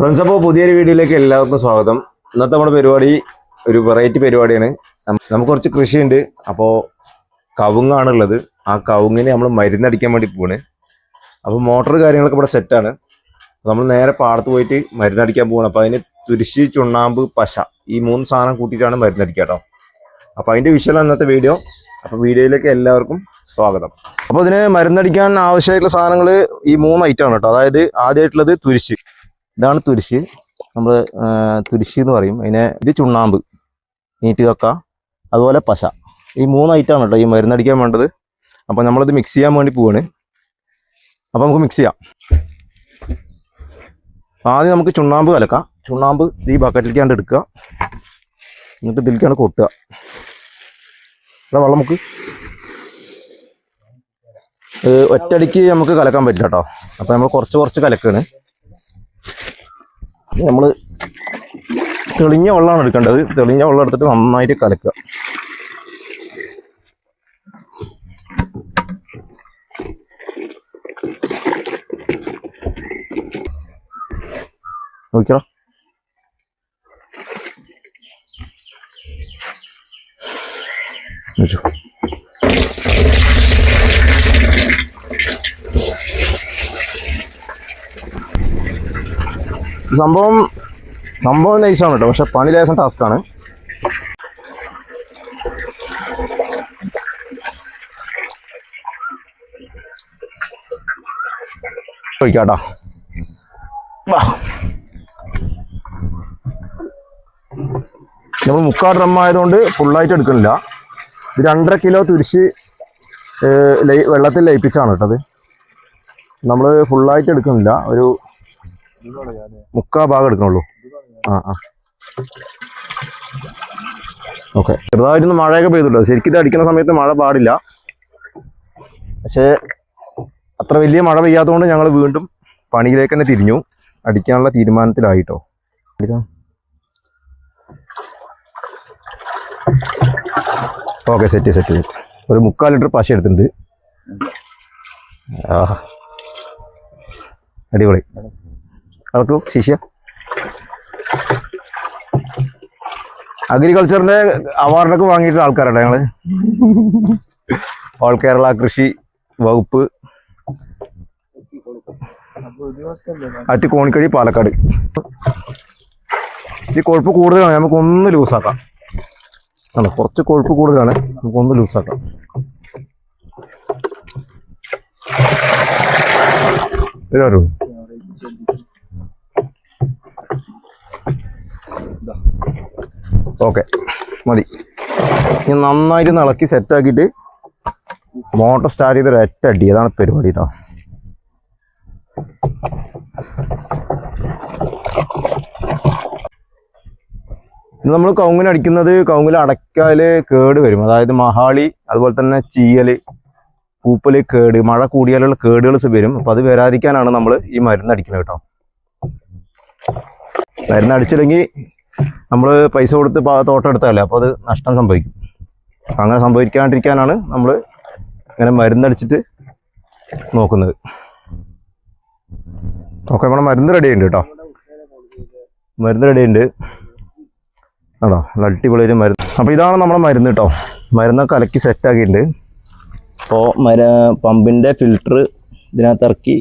Friends, അപ്പോൾ പുതിയൊരു വീഡിയോയിലേക്ക് എല്ലാവർക്കും സ്വാഗതം. ഇന്നത്തെ നമ്മുടെ പരിപാടി ഒരു വെറൈറ്റി പരിപാടിയാണ്. നമുക്ക് കുറച്ച് കൃഷിയുണ്ട്. അപ്പോൾ കവുങ്ങാണുള്ളത്. ആ കവുങ്ങിന് നമ്മൾ മരുന്നടിക്കാൻ വേണ്ടി പോവാണ്. അപ്പോൾ മോട്ടർ കാര്യങ്ങളൊക്കെ ഇവിടെ സെറ്റാണ്. നമ്മൾ നേരെ പാടത്ത് പോയിട്ട് മരുന്നടിക്കാൻ പോവാണ്. അപ്പോൾ അതിന് തുരിശി, ചുണ്ണാമ്പ്, പശ ഈ 3 സാധനം കൂട്ടിയിട്ടാണ് മരുന്നടിക്കുക കേട്ടോ. അപ്പോൾ അതിൻ്റെ വിഷയം ഇന്നത്തെ വീഡിയോ. അപ്പോൾ വീഡിയോയിലേക്ക് എല്ലാവർക്കും സ്വാഗതം. അപ്പോൾ ഇതിന് മരുന്നടിക്കാൻ ആവശ്യമായിട്ടുള്ള സാധനങ്ങൾ ഈ 3 ഐറ്റമാണ് കേട്ടോ. അതായത് ആദ്യമായിട്ടുള്ളത് തുരിശ്. ഇതാണ് തുരിശ്. നമ്മൾ തുരിശ് എന്ന് പറയും അതിനെ. ഇത് ചുണ്ണാമ്പ്, നീറ്റ് കക്ക, അതുപോലെ പശ. ഈ 3 ഐറ്റമാണ് കേട്ടോ ഈ മരുന്നടിക്കാൻ വേണ്ടത്. അപ്പോൾ നമ്മളിത് മിക്സ് ചെയ്യാൻ വേണ്ടി പോവാണ്. അപ്പോൾ നമുക്ക് മിക്സ് ചെയ്യാം. ആദ്യം നമുക്ക് ചുണ്ണാമ്പ് കലക്കാം. ചുണ്ണാമ്പ് ഈ ബക്കറ്റിലേക്കാണ്ട് എടുക്കുക. എന്നിട്ട് ഇതിലേക്കാണ് കൊട്ടുക. വെള്ളം നമുക്ക് ഒറ്റയടിക്ക് നമുക്ക് കലക്കാൻ പറ്റില്ല കേട്ടോ. അപ്പോൾ നമ്മൾ കുറച്ച് കലക്കാണ്. നമ്മൾ തെളിഞ്ഞ വെള്ളമാണ് എടുക്കേണ്ടത്. തെളിഞ്ഞ വെള്ളം എടുത്തിട്ട് നന്നായിട്ട് കലക്കുക. നോക്കിയോ, സംഭവം നൈസാണ് കേട്ടോ. പക്ഷെ പണി ലേശം ടാസ്ക്കാണ്. ഒഴിക്കാട്ടോ. നമ്മൾ 3/4 ഡ്രം ആയതുകൊണ്ട് ഫുള്ളായിട്ട് എടുക്കണില്ല. ഇത് 2.5 കിലോ തുരിശ് വെള്ളത്തിൽ ലയിപ്പിച്ചാണ് കേട്ടത്. നമ്മൾ ഫുള്ളായിട്ട് എടുക്കുന്നില്ല, ഒരു 3/4 ഭാഗം എടുക്കണുള്ളൂ. ഓക്കെ. ചെറുതായിട്ടൊന്ന് മഴയൊക്കെ പെയ്തിട്ടോ. ശരിക്കും ഇത് അടിക്കുന്ന സമയത്ത് മഴ പാടില്ല. പക്ഷേ അത്ര വലിയ മഴ പെയ്യാത്തതുകൊണ്ട് ഞങ്ങൾ വീണ്ടും പണിയിലേക്ക് തന്നെ തിരിഞ്ഞു. അടിക്കാനുള്ള തീരുമാനത്തിലായിട്ടോ. Okay, set. ഒരു 3/4 ലിറ്റർ പശ എടുത്തിട്ടുണ്ട്. അടിപൊളി. അവർക്കു ശിഷ്യ അഗ്രികൾച്ചറിന്റെ അവാർഡൊക്കെ വാങ്ങിയിട്ടുള്ള ആൾക്കാരാണ് ഞങ്ങള്. ഓൾ കേരള കൃഷി വകുപ്പ്, അറ്റ് കോണിക്കഴി, പാലക്കാട്. ഈ കൊഴുപ്പ് കൂടുതലാണ്, നമുക്കൊന്ന് ലൂസാക്കാം. അല്ല, കുറച്ച് കൊഴുപ്പ് കൂടുതലാണ്, നമുക്കൊന്ന് ലൂസാക്കാം. ഓക്കെ, മതി. ഇനി നന്നായിട്ട് ഇളക്കി സെറ്റാക്കിയിട്ട് മോട്ടർ സ്റ്റാർട്ട് ചെയ്ത് ഒരൊറ്റ അടി. അതാണ് പരിപാടി കേട്ടോ. ഇത് നമ്മൾ കവുങ്ങിന് അടിക്കുന്നത്, കവുങ്ങിൽ അടയ്ക്കാല് കേട് വരും. അതായത് മഹാളി, അതുപോലെ തന്നെ ചീയല്, പൂപ്പല്, കേട്, മഴ കൂടിയാലുള്ള കേടുകൾ വരും. അപ്പം അത് വരാതിരിക്കാനാണ് നമ്മൾ ഈ മരുന്ന് അടിക്കുന്നത് കേട്ടോ. മരുന്ന് അടിച്ചില്ലെങ്കിൽ നമ്മൾ പൈസ കൊടുത്ത് തോട്ടം എടുത്തതല്ലേ, അപ്പോൾ അത് നഷ്ടം സംഭവിക്കും. അങ്ങനെ സംഭവിക്കാണ്ടിരിക്കാനാണ് നമ്മൾ ഇങ്ങനെ മരുന്നടിച്ചിട്ട് നോക്കുന്നത്. ഓക്കെ, നമ്മുടെ മരുന്ന് റെഡി ഉണ്ട് കേട്ടോ. മരുന്ന് റെഡി ഉണ്ട് ആണോ, അടിപൊളി മരുന്ന്. അപ്പോൾ ഇതാണ് നമ്മുടെ മരുന്ന് കേട്ടോ. മരുന്നൊക്കെ കലക്കി സെറ്റാക്കിയിട്ടുണ്ട്. അപ്പോൾ പമ്പിൻ്റെ ഫിൽറ്റർ ഇതിനകത്ത് ഇറക്കി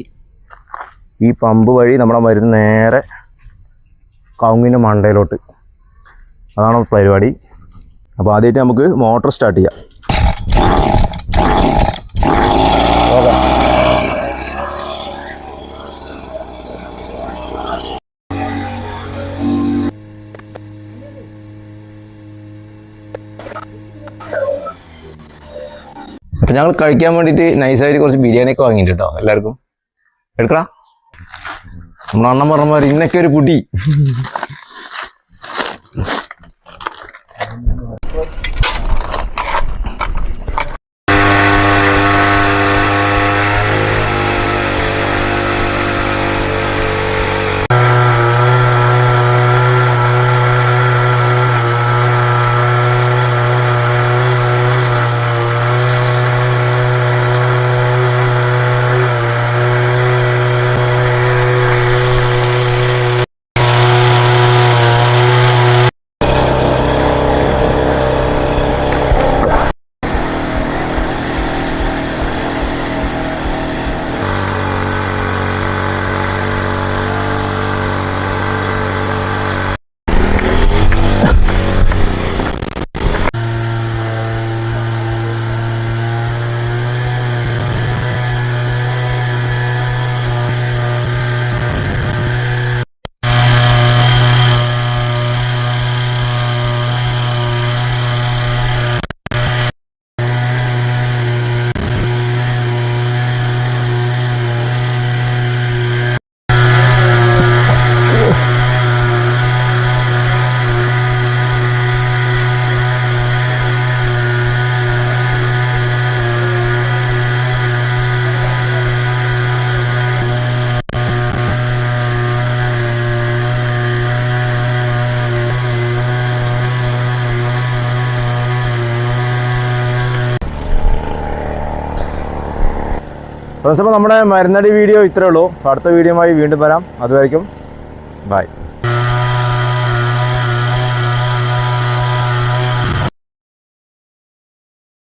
ഈ പമ്പ് വഴി നമ്മുടെ മരുന്ന് നേരെ കവുങ്ങിൻ്റെ മണ്ടയിലോട്ട്. അതാണ് പരിപാടി. അപ്പോൾ ആദ്യമായിട്ട് നമുക്ക് മോട്ടർ സ്റ്റാർട്ട് ചെയ്യാം. ഓക്കെ, അപ്പം ഞങ്ങൾ കഴിക്കാൻ വേണ്ടിയിട്ട് നൈസായിട്ട് കുറച്ച് ബിരിയാണിയൊക്കെ വാങ്ങിയിട്ട് കേട്ടോ. എല്ലാവർക്കും എടുക്കണം. നമ്മുടെ അണ്ണൻ പറഞ്ഞമാർ ഇന്നൊക്കെ ഒരു പുടി. ഫ്രണ്ട്സ്, അപ്പോൾ നമ്മുടെ മരുന്നടി വീഡിയോ ഇത്രയേ ഉള്ളൂ. അടുത്ത വീഡിയോയുമായി വീണ്ടും വരാം. അതുവരെയ്ക്കും ബൈ.